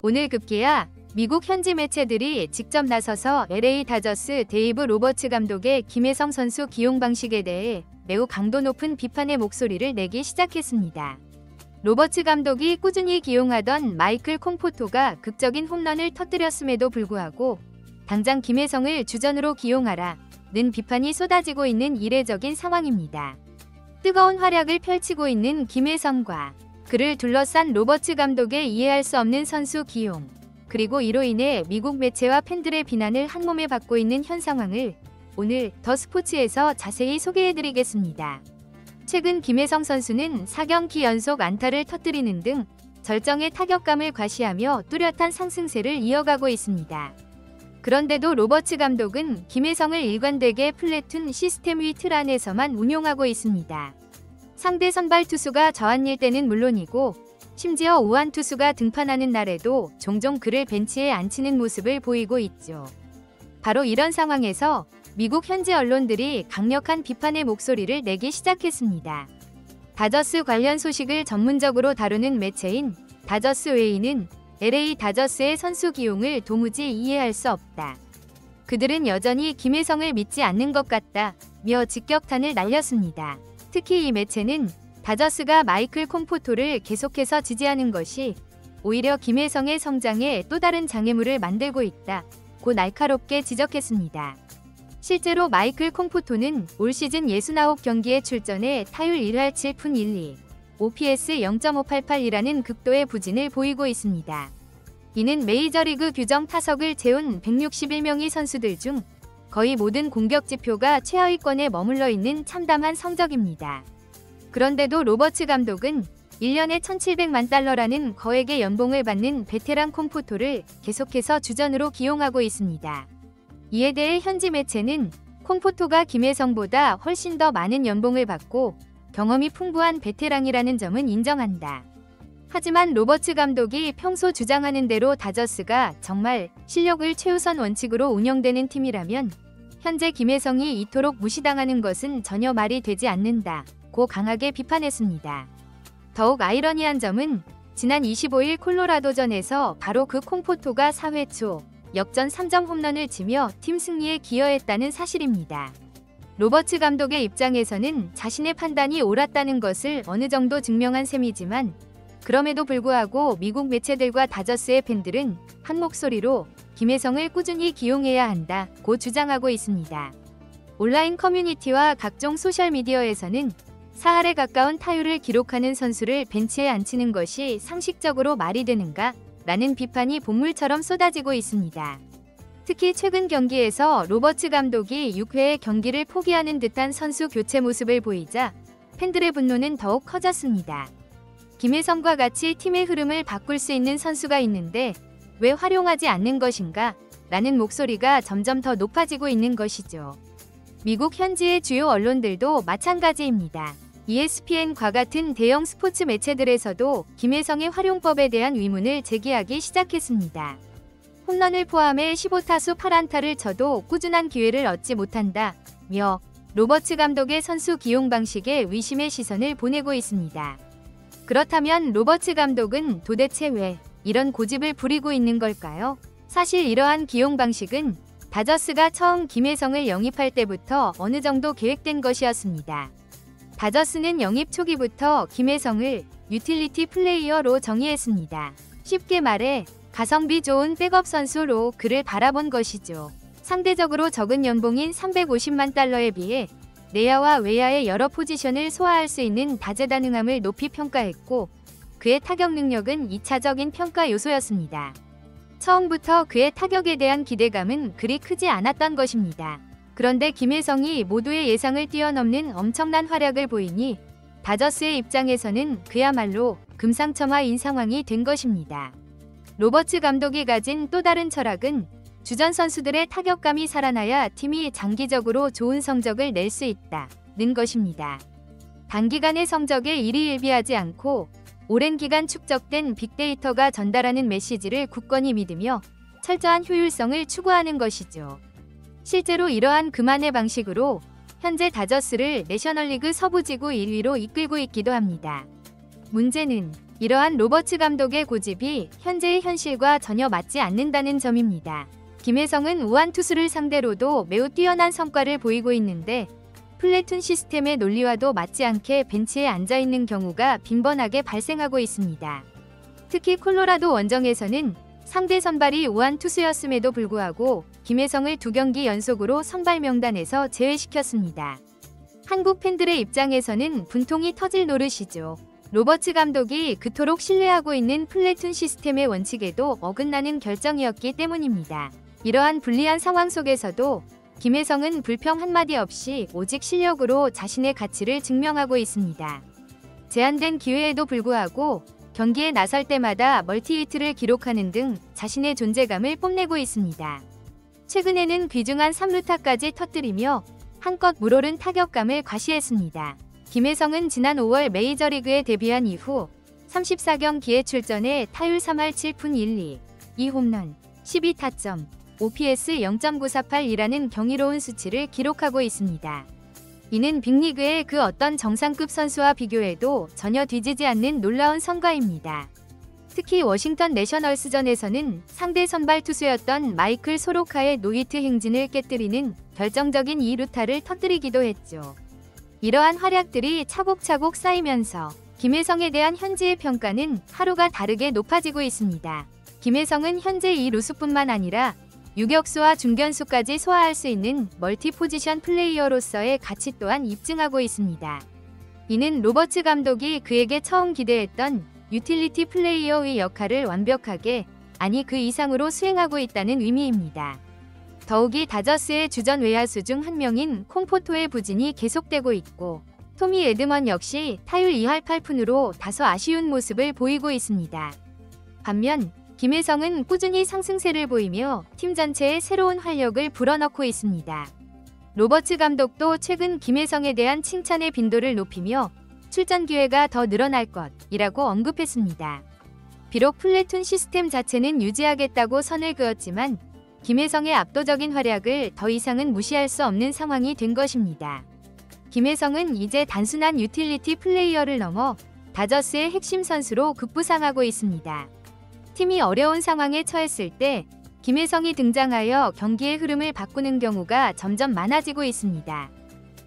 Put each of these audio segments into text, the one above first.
오늘 급기야 미국 현지 매체들이 직접 나서서 LA 다저스 데이브 로버츠 감독의 김혜성 선수 기용 방식에 대해 매우 강도 높은 비판의 목소리를 내기 시작했습니다. 로버츠 감독이 꾸준히 기용하던 마이클 콩포토가 극적인 홈런을 터뜨렸음에도 불구하고 당장 김혜성을 주전으로 기용하라는 비판이 쏟아지고 있는 이례적인 상황입니다. 뜨거운 활약을 펼치고 있는 김혜성과 그를 둘러싼 로버츠 감독의 이해할 수 없는 선수 기용, 그리고 이로 인해 미국 매체와 팬들의 비난을 한몸에 받고 있는 현 상황을 오늘 더 스포츠에서 자세히 소개해드리겠습니다. 최근 김혜성 선수는 4경기 연속 안타를 터뜨리는 등 절정의 타격감을 과시하며 뚜렷한 상승세를 이어가고 있습니다. 그런데도 로버츠 감독은 김혜성을 일관되게 플래툰 시스템 위 틀 안에서만 운용하고 있습니다. 상대 선발 투수가 저한일 때는 물론이고 심지어 우한 투수가 등판하는 날에도 종종 그를 벤치에 앉히는 모습을 보이고 있죠. 바로 이런 상황에서 미국 현지 언론들이 강력한 비판의 목소리를 내기 시작했습니다. 다저스 관련 소식을 전문적으로 다루는 매체인 다저스 웨이는 LA 다저스의 선수 기용을 도무지 이해할 수 없다. 그들은 여전히 김혜성을 믿지 않는 것 같다며 직격탄을 날렸습니다. 특히 이 매체는 다저스가 마이클 콩포토를 계속해서 지지하는 것이 오히려 김혜성의 성장에 또 다른 장애물을 만들고 있다고 날카롭게 지적했습니다. 실제로 마이클 콩포토는 올 시즌 69경기에 출전해 타율 1할 7푼 1리, OPS 0.588이라는 극도의 부진을 보이고 있습니다. 이는 메이저리그 규정 타석을 채운 161명의 선수들 중 거의 모든 공격 지표가 최하위권에 머물러 있는 참담한 성적입니다. 그런데도 로버츠 감독은 1년에 1,700만 달러라는 거액의 연봉을 받는 베테랑 콩포토를 계속해서 주전으로 기용하고 있습니다. 이에 대해 현지 매체는 콩포토가 김혜성보다 훨씬 더 많은 연봉을 받고 경험이 풍부한 베테랑이라는 점은 인정한다. 하지만 로버츠 감독이 평소 주장하는 대로 다저스가 정말 실력을 최우선 원칙으로 운영되는 팀이라면 현재 김혜성이 이토록 무시당하는 것은 전혀 말이 되지 않는다고 강하게 비판했습니다. 더욱 아이러니한 점은 지난 25일 콜로라도전에서 바로 그 콩포토가 4회 초 역전 3점 홈런을 치며 팀 승리에 기여했다는 사실입니다. 로버츠 감독의 입장에서는 자신의 판단이 옳았다는 것을 어느 정도 증명한 셈이지만 그럼에도 불구하고 미국 매체들과 다저스의 팬들은 한 목소리로 김혜성을 꾸준히 기용해야 한다고 주장하고 있습니다. 온라인 커뮤니티와 각종 소셜미디어에서는 4할에 가까운 타율을 기록하는 선수를 벤치에 앉히는 것이 상식적으로 말이 되는가? 라는 비판이 본물처럼 쏟아지고 있습니다. 특히 최근 경기에서 로버츠 감독이 6회의 경기를 포기하는 듯한 선수 교체 모습을 보이자 팬들의 분노는 더욱 커졌습니다. 김혜성과 같이 팀의 흐름을 바꿀 수 있는 선수가 있는데 왜 활용하지 않는 것인가? 라는 목소리가 점점 더 높아지고 있는 것이죠. 미국 현지의 주요 언론들도 마찬가지입니다. ESPN과 같은 대형 스포츠 매체들에서도 김혜성의 활용법에 대한 의문을 제기하기 시작했습니다. 홈런을 포함해 15타수 8안타를 쳐도 꾸준한 기회를 얻지 못한다며 로버츠 감독의 선수 기용 방식에 의심의 시선을 보내고 있습니다. 그렇다면 로버츠 감독은 도대체 왜 이런 고집을 부리고 있는 걸까요? 사실 이러한 기용 방식은 다저스가 처음 김혜성을 영입할 때부터 어느 정도 계획된 것이었습니다. 다저스는 영입 초기부터 김혜성을 유틸리티 플레이어로 정의했습니다. 쉽게 말해 가성비 좋은 백업 선수로 그를 바라본 것이죠. 상대적으로 적은 연봉인 350만 달러에 비해 내야와 외야의 여러 포지션을 소화할 수 있는 다재다능함을 높이 평가했고 그의 타격 능력은 2차적인 평가 요소였습니다. 처음부터 그의 타격에 대한 기대감은 그리 크지 않았던 것입니다. 그런데 김혜성이 모두의 예상을 뛰어넘는 엄청난 활약을 보이니 다저스의 입장에서는 그야말로 금상첨화인 상황이 된 것입니다. 로버츠 감독이 가진 또 다른 철학은 주전 선수들의 타격감이 살아나야 팀이 장기적으로 좋은 성적을 낼 수 있다는 것입니다. 단기간의 성적에 일희일비하지 않고 오랜 기간 축적된 빅데이터가 전달하는 메시지를 굳건히 믿으며 철저한 효율성을 추구하는 것이죠. 실제로 이러한 그만의 방식으로 현재 다저스를 내셔널리그 서부지구 1위로 이끌고 있기도 합니다. 문제는 이러한 로버츠 감독의 고집이 현재의 현실과 전혀 맞지 않는다는 점입니다. 김혜성은 우한 투수를 상대로도 매우 뛰어난 성과를 보이고 있는데 플래툰 시스템의 논리와도 맞지 않게 벤치에 앉아있는 경우가 빈번하게 발생하고 있습니다. 특히 콜로라도 원정에서는 상대 선발이 우한 투수였음에도 불구하고 김혜성을 2경기 연속으로 선발 명단에서 제외시켰습니다. 한국 팬들의 입장에서는 분통이 터질 노릇이죠. 로버츠 감독이 그토록 신뢰하고 있는 플래툰 시스템의 원칙에도 어긋나는 결정이었기 때문입니다. 이러한 불리한 상황 속에서도 김혜성은 불평 한마디 없이 오직 실력으로 자신의 가치를 증명하고 있습니다. 제한된 기회에도 불구하고 경기에 나설 때마다 멀티히트를 기록하는 등 자신의 존재감을 뽐내고 있습니다. 최근에는 귀중한 3루타까지 터뜨리며 한껏 물오른 타격감을 과시했습니다. 김혜성은 지난 5월 메이저리그에 데뷔한 이후 34경기에 출전해 타율 3할 7푼 1리, 2홈런, 12타점, OPS 0.948이라는 경이로운 수치를 기록하고 있습니다. 이는 빅리그의 그 어떤 정상급 선수와 비교해도 전혀 뒤지지 않는 놀라운 성과입니다. 특히 워싱턴 내셔널스전에서는 상대 선발 투수였던 마이클 소로카의 노히트 행진을 깨뜨리는 결정적인 2루타를 터뜨리기도 했죠. 이러한 활약들이 차곡차곡 쌓이면서 김혜성에 대한 현지의 평가는 하루가 다르게 높아지고 있습니다. 김혜성은 현재 2루수뿐만 아니라 유격수와 중견수까지 소화할 수 있는 멀티 포지션 플레이어로서의 가치 또한 입증하고 있습니다. 이는 로버츠 감독이 그에게 처음 기대했던 유틸리티 플레이어의 역할을 완벽하게, 아니 그 이상으로 수행하고 있다는 의미입니다. 더욱이 다저스의 주전 외야수 중 한 명인 콩포토의 부진이 계속되고 있고 토미 에드먼 역시 타율 2할 8푼으로 다소 아쉬운 모습을 보이고 있습니다. 반면 김혜성은 꾸준히 상승세를 보이며 팀 전체에 새로운 활력을 불어넣고 있습니다. 로버츠 감독도 최근 김혜성에 대한 칭찬의 빈도를 높이며 출전 기회가 더 늘어날 것이라고 언급했습니다. 비록 플래툰 시스템 자체는 유지하겠다고 선을 그었지만 김혜성의 압도적인 활약을 더 이상은 무시할 수 없는 상황이 된 것입니다. 김혜성은 이제 단순한 유틸리티 플레이어를 넘어 다저스의 핵심 선수로 급부상하고 있습니다. 팀이 어려운 상황에 처했을 때 김혜성이 등장하여 경기의 흐름을 바꾸는 경우가 점점 많아지고 있습니다.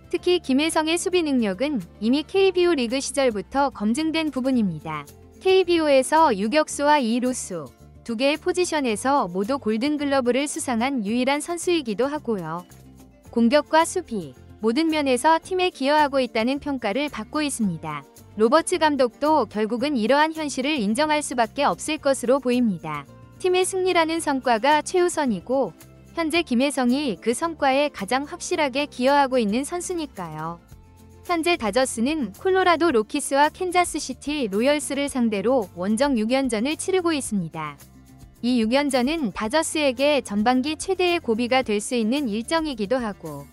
특히 김혜성의 수비 능력은 이미 KBO 리그 시절부터 검증된 부분입니다. KBO에서 유격수와 2루수, 2개의 포지션에서 모두 골든글러브를 수상한 유일한 선수이기도 하고요. 공격과 수비, 모든 면에서 팀에 기여하고 있다는 평가를 받고 있습니다. 로버츠 감독도 결국은 이러한 현실을 인정할 수밖에 없을 것으로 보입니다. 팀의 승리라는 성과가 최우선이고 현재 김혜성이 그 성과에 가장 확실하게 기여하고 있는 선수니까요. 현재 다저스는 콜로라도 로키스와 캔자스시티 로열스를 상대로 원정 6연전을 치르고 있습니다. 이 6연전은 다저스에게 전반기 최대의 고비가 될 수 있는 일정이기도 하고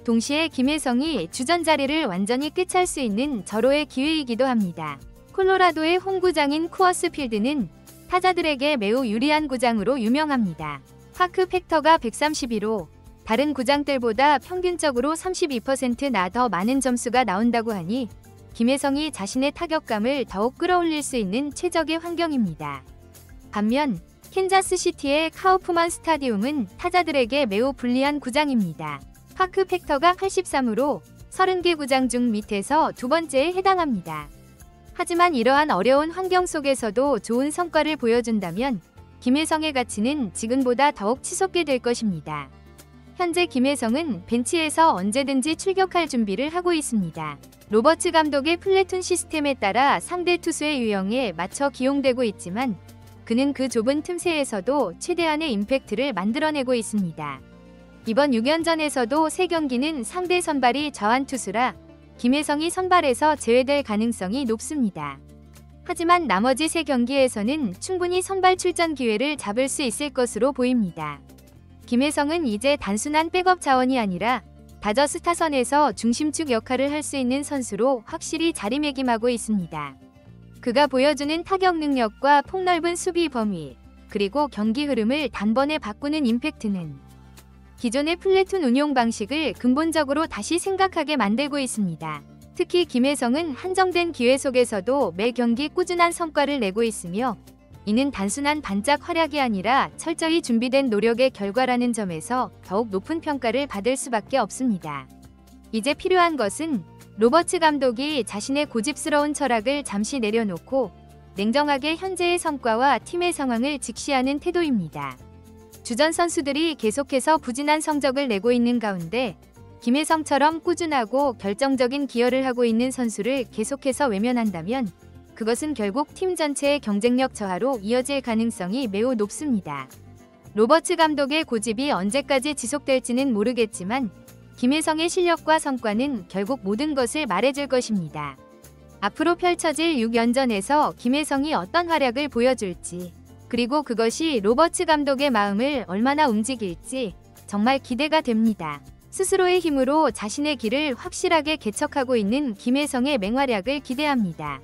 동시에 김혜성이 주전 자리를 완전히 꿰찰 수 있는 절호의 기회이기도 합니다. 콜로라도의 홈구장인 쿠어스 필드는 타자들에게 매우 유리한 구장으로 유명합니다. 파크 팩터가 131호, 다른 구장들보다 평균적으로 32%나 더 많은 점수가 나온다고 하니 김혜성이 자신의 타격감을 더욱 끌어올릴 수 있는 최적의 환경입니다. 반면 캔자스시티의 카우프만 스타디움은 타자들에게 매우 불리한 구장입니다. 파크 팩터가 83으로 30개 구장 중 밑에서 두 번째에 해당합니다. 하지만 이러한 어려운 환경 속에서도 좋은 성과를 보여준다면 김혜성의 가치는 지금보다 더욱 치솟게 될 것입니다. 현재 김혜성은 벤치에서 언제든지 출격할 준비를 하고 있습니다. 로버츠 감독의 플래툰 시스템에 따라 상대 투수의 유형에 맞춰 기용되고 있지만 그는 그 좁은 틈새에서도 최대한의 임팩트를 만들어내고 있습니다. 이번 6연전에서도 3경기는 상대 선발이 좌완 투수라 김혜성이 선발에서 제외될 가능성이 높습니다. 하지만 나머지 3경기에서는 충분히 선발 출전 기회를 잡을 수 있을 것으로 보입니다. 김혜성은 이제 단순한 백업 자원이 아니라 다저스 타선에서 중심축 역할을 할 수 있는 선수로 확실히 자리매김하고 있습니다. 그가 보여주는 타격 능력과 폭넓은 수비 범위, 그리고 경기 흐름을 단번에 바꾸는 임팩트는 기존의 플래툰 운용 방식을 근본적으로 다시 생각하게 만들고 있습니다. 특히 김혜성은 한정된 기회 속에서도 매 경기 꾸준한 성과를 내고 있으며 이는 단순한 반짝 활약이 아니라 철저히 준비된 노력의 결과라는 점에서 더욱 높은 평가를 받을 수밖에 없습니다. 이제 필요한 것은 로버츠 감독이 자신의 고집스러운 철학을 잠시 내려놓고 냉정하게 현재의 성과와 팀의 상황을 직시하는 태도입니다. 주전 선수들이 계속해서 부진한 성적을 내고 있는 가운데 김혜성처럼 꾸준하고 결정적인 기여를 하고 있는 선수를 계속해서 외면한다면 그것은 결국 팀 전체의 경쟁력 저하로 이어질 가능성이 매우 높습니다. 로버츠 감독의 고집이 언제까지 지속될지는 모르겠지만 김혜성의 실력과 성과는 결국 모든 것을 말해줄 것입니다. 앞으로 펼쳐질 6연전에서 김혜성이 어떤 활약을 보여줄지, 그리고 그것이 로버츠 감독의 마음을 얼마나 움직일지 정말 기대가 됩니다. 스스로의 힘으로 자신의 길을 확실하게 개척하고 있는 김혜성의 맹활약을 기대합니다.